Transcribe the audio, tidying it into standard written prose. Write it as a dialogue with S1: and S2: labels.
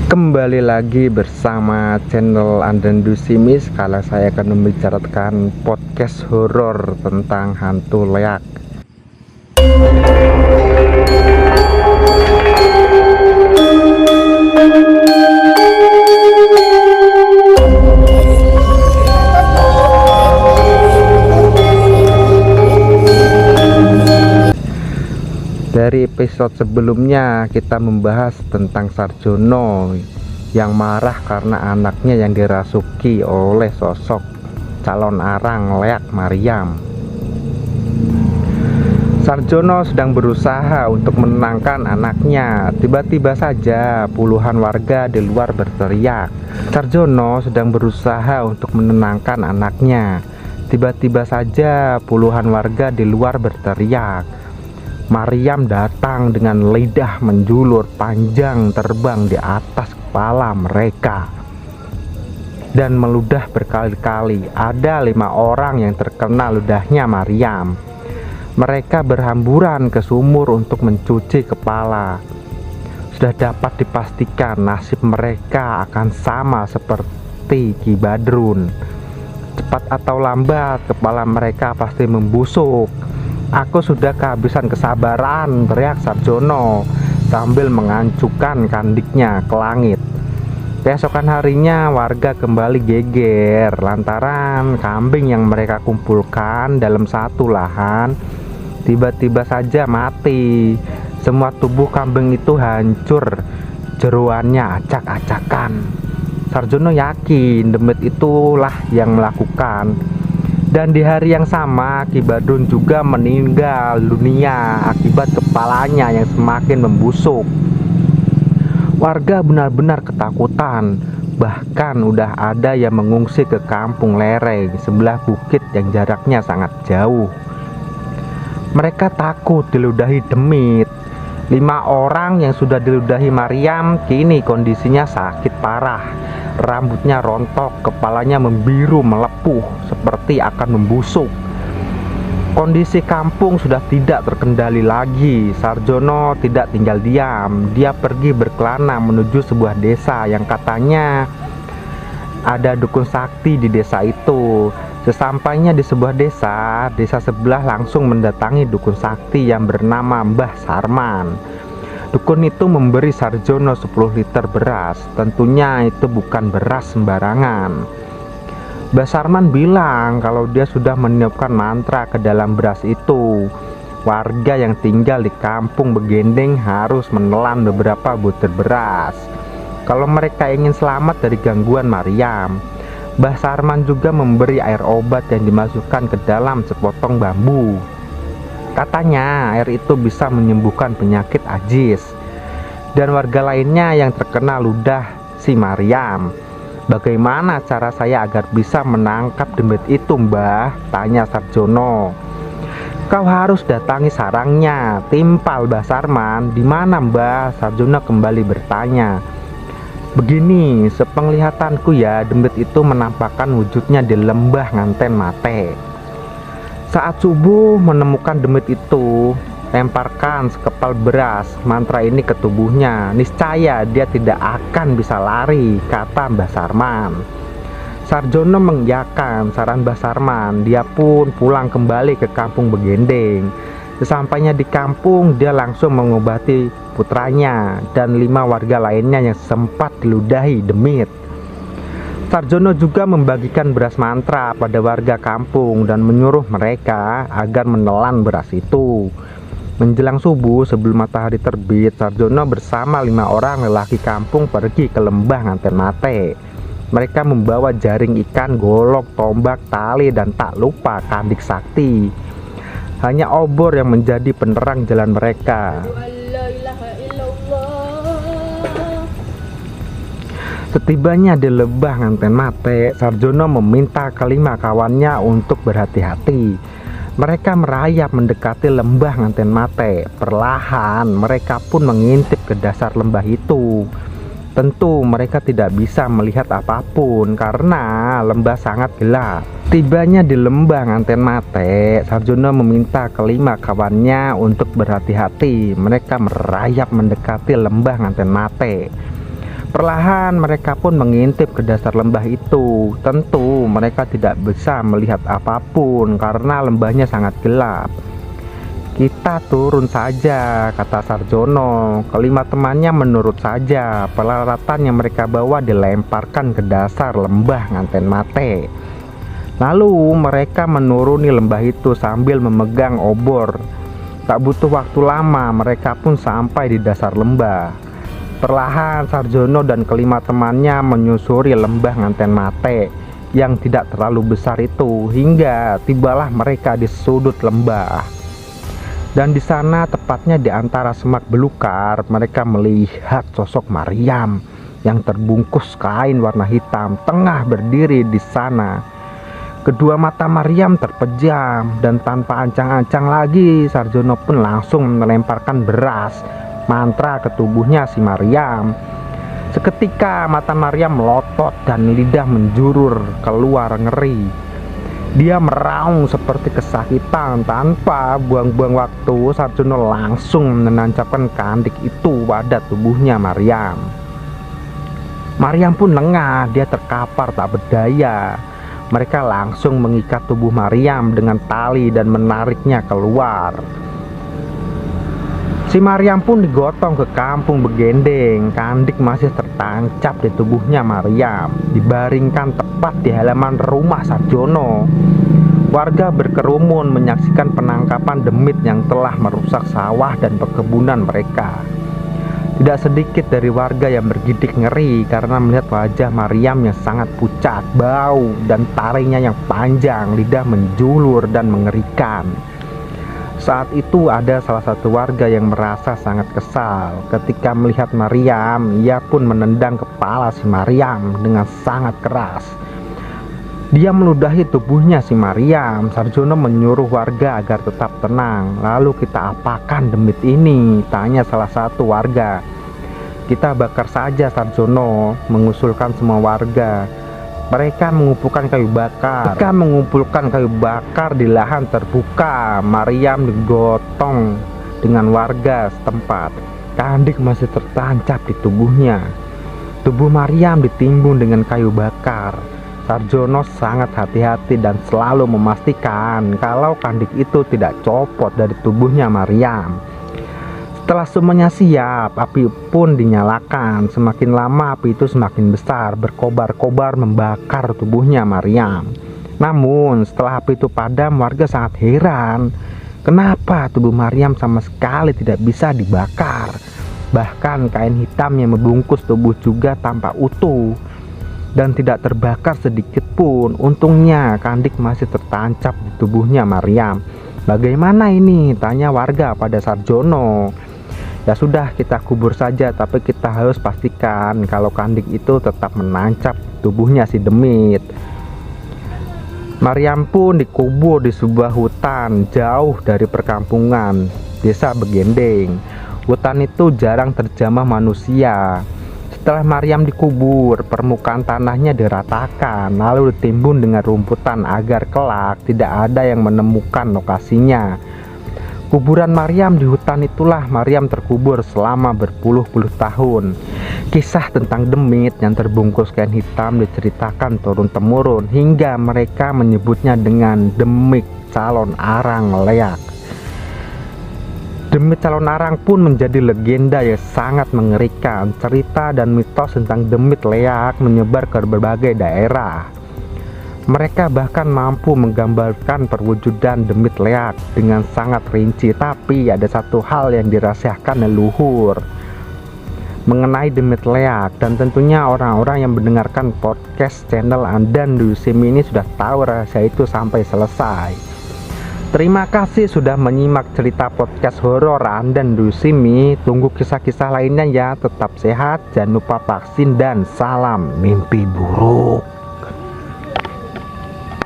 S1: Kembali lagi bersama channel Andandu Simis. Kala saya akan membicarakan podcast horor tentang hantu leak. Dari episode sebelumnya kita membahas tentang Sarjono yang marah karena anaknya yang dirasuki oleh sosok calon arang leak Maryam. Sarjono sedang berusaha untuk menenangkan anaknya. Tiba-tiba saja puluhan warga di luar berteriak. Sarjono sedang berusaha untuk menenangkan anaknya. Tiba-tiba saja puluhan warga di luar berteriak. Maryam datang dengan lidah menjulur panjang terbang di atas kepala mereka dan meludah berkali-kali. Ada 5 orang yang terkena ludahnya Maryam. Mereka berhamburan ke sumur untuk mencuci kepala. Sudah dapat dipastikan nasib mereka akan sama seperti Ki Badrun. Cepat atau lambat kepala mereka pasti membusuk. Aku sudah kehabisan kesabaran, teriak Sarjono sambil mengancukan kandiknya ke langit. Keesokan harinya warga kembali geger lantaran kambing yang mereka kumpulkan dalam satu lahan tiba-tiba saja mati. Semua tubuh kambing itu hancur, jeroannya acak-acakan. Sarjono yakin demit itulah yang melakukan. Dan di hari yang sama Ki Badrun juga meninggal dunia akibat kepalanya yang semakin membusuk. Warga benar-benar ketakutan. Bahkan udah ada yang mengungsi ke kampung lereng sebelah bukit yang jaraknya sangat jauh. Mereka takut diludahi demit. 5 orang yang sudah diludahi Maryam kini kondisinya sakit parah. Rambutnya rontok, kepalanya membiru melepuh seperti akan membusuk. Kondisi kampung sudah tidak terkendali lagi. Sarjono tidak tinggal diam. Dia pergi berkelana menuju sebuah desa yang katanya ada dukun sakti di desa itu. Sesampainya di sebuah desa, desa sebelah langsung mendatangi dukun sakti yang bernama Mbah Sarman. Dukun itu memberi Sarjono 10 liter beras. Tentunya itu bukan beras sembarangan. Mbah Sarman bilang kalau dia sudah meniupkan mantra ke dalam beras itu. Warga yang tinggal di kampung Begendeng harus menelan beberapa butir beras kalau mereka ingin selamat dari gangguan Maryam. Mbah Sarman juga memberi air obat yang dimasukkan ke dalam sepotong bambu. Katanya air itu bisa menyembuhkan penyakit ajis. Dan warga lainnya yang terkena ludah si Maryam. Bagaimana cara saya agar bisa menangkap demit itu, Mbah? Tanya Sarjono. Kau harus datangi sarangnya, timpal Mbah Sarman. Di mana, Mbah? Sarjono kembali bertanya. Begini, sepenglihatanku ya, demit itu menampakkan wujudnya di lembah Nganten Mate. Saat subuh menemukan demit itu, lemparkan sekepal beras mantra ini ke tubuhnya. Niscaya dia tidak akan bisa lari, kata Mbah Sarman. Sarjono mengiyakan saran Mbah Sarman. Dia pun pulang kembali ke kampung Begendeng. Sesampainya di kampung, dia langsung mengobati putranya dan 5 warga lainnya yang sempat diludahi demit. Sarjono juga membagikan beras mantra pada warga kampung dan menyuruh mereka agar menelan beras itu. Menjelang subuh sebelum matahari terbit, Sarjono bersama 5 orang lelaki kampung pergi ke lembah Nganten Mate. Mereka membawa jaring ikan, golok, tombak, tali, dan tak lupa kandik sakti. Hanya obor yang menjadi penerang jalan mereka. Setibanya di lembah Nganten Mate, Sarjono meminta kelima kawannya untuk berhati-hati. Mereka merayap mendekati lembah Nganten Mate. Perlahan mereka pun mengintip ke dasar lembah itu. Tentu mereka tidak bisa melihat apapun karena lembah sangat gelap. Tibanya di lembah Nganten Mate, Sarjono meminta kelima kawannya untuk berhati-hati. Mereka merayap mendekati lembah Nganten Mate. Perlahan mereka pun mengintip ke dasar lembah itu. Tentu mereka tidak bisa melihat apapun karena lembahnya sangat gelap. "Kita turun saja," kata Sarjono. Kelima temannya menurut saja. Peralatan yang mereka bawa dilemparkan ke dasar lembah Nganten Mate. Lalu mereka menuruni lembah itu sambil memegang obor. Tak butuh waktu lama, mereka pun sampai di dasar lembah. Perlahan Sarjono dan kelima temannya menyusuri lembah Nganten Mate yang tidak terlalu besar itu, hingga tibalah mereka di sudut lembah. Dan di sana, tepatnya di antara semak belukar, mereka melihat sosok Maryam yang terbungkus kain warna hitam tengah berdiri di sana. Kedua mata Maryam terpejam, dan tanpa ancang-ancang lagi Sarjono pun langsung melemparkan beras mantra ke tubuhnya si Maryam. Seketika mata Maryam melotot dan lidah menjurur keluar ngeri. Dia meraung seperti kesakitan. Tanpa buang-buang waktu, Sarjono langsung menancapkan kandik itu pada tubuhnya Maryam. Maryam pun lengah, dia terkapar tak berdaya. Mereka langsung mengikat tubuh Maryam dengan tali dan menariknya keluar. Si Maryam pun digotong ke kampung Begendeng. Kandik masih tertancap di tubuhnya Maryam, dibaringkan tepat di halaman rumah Sarjono. Warga berkerumun menyaksikan penangkapan demit yang telah merusak sawah dan perkebunan mereka. Tidak sedikit dari warga yang bergidik ngeri karena melihat wajah Maryam yang sangat pucat, bau, dan taringnya yang panjang, lidah menjulur dan mengerikan. Saat itu ada salah satu warga yang merasa sangat kesal. Ketika melihat Maryam, ia pun menendang kepala si Maryam dengan sangat keras. Dia meludahi tubuhnya si Maryam. Sarjono menyuruh warga agar tetap tenang. "Lalu kita apakan demit ini?" tanya salah satu warga. "Kita bakar saja, Sarjono," mengusulkan semua warga. Mereka mengumpulkan kayu bakar di lahan terbuka. Maryam digotong dengan warga setempat. Kandik masih tertancap di tubuhnya. Tubuh Maryam ditimbun dengan kayu bakar. Sarjono sangat hati-hati dan selalu memastikan kalau kandik itu tidak copot dari tubuhnya Maryam. Setelah semuanya siap, api pun dinyalakan. Semakin lama api itu semakin besar, berkobar-kobar membakar tubuhnya Maryam. Namun setelah api itu padam, warga sangat heran. Kenapa tubuh Maryam sama sekali tidak bisa dibakar? Bahkan kain hitam yang membungkus tubuh juga tampak utuh dan tidak terbakar sedikit pun. Untungnya kandik masih tertancap di tubuhnya Maryam. "Bagaimana ini?" tanya warga pada Sarjono. "Ya sudah, kita kubur saja, tapi kita harus pastikan kalau kandik itu tetap menancap tubuhnya si demit." Maryam pun dikubur di sebuah hutan jauh dari perkampungan desa Begendeng. Hutan itu jarang terjamah manusia. Setelah Maryam dikubur, permukaan tanahnya diratakan lalu ditimbun dengan rumputan agar kelak tidak ada yang menemukan lokasinya. Kuburan Maryam di hutan itulah Maryam terkubur selama berpuluh-puluh tahun. Kisah tentang demit yang terbungkus kain hitam diceritakan turun-temurun hingga mereka menyebutnya dengan demit calon arang leak. Demit calon arang pun menjadi legenda yang sangat mengerikan. Cerita dan mitos tentang demit leak menyebar ke berbagai daerah. Mereka bahkan mampu menggambarkan perwujudan demit leak dengan sangat rinci. Tapi ada satu hal yang dirahasiakan leluhur mengenai demit leak, dan tentunya orang-orang yang mendengarkan podcast channel Andan Dusim ini sudah tahu rahasia itu sampai selesai. Terima kasih sudah menyimak cerita podcast horor Andan Dusimi. Tunggu kisah-kisah lainnya ya. Tetap sehat, jangan lupa vaksin, dan salam mimpi buruk.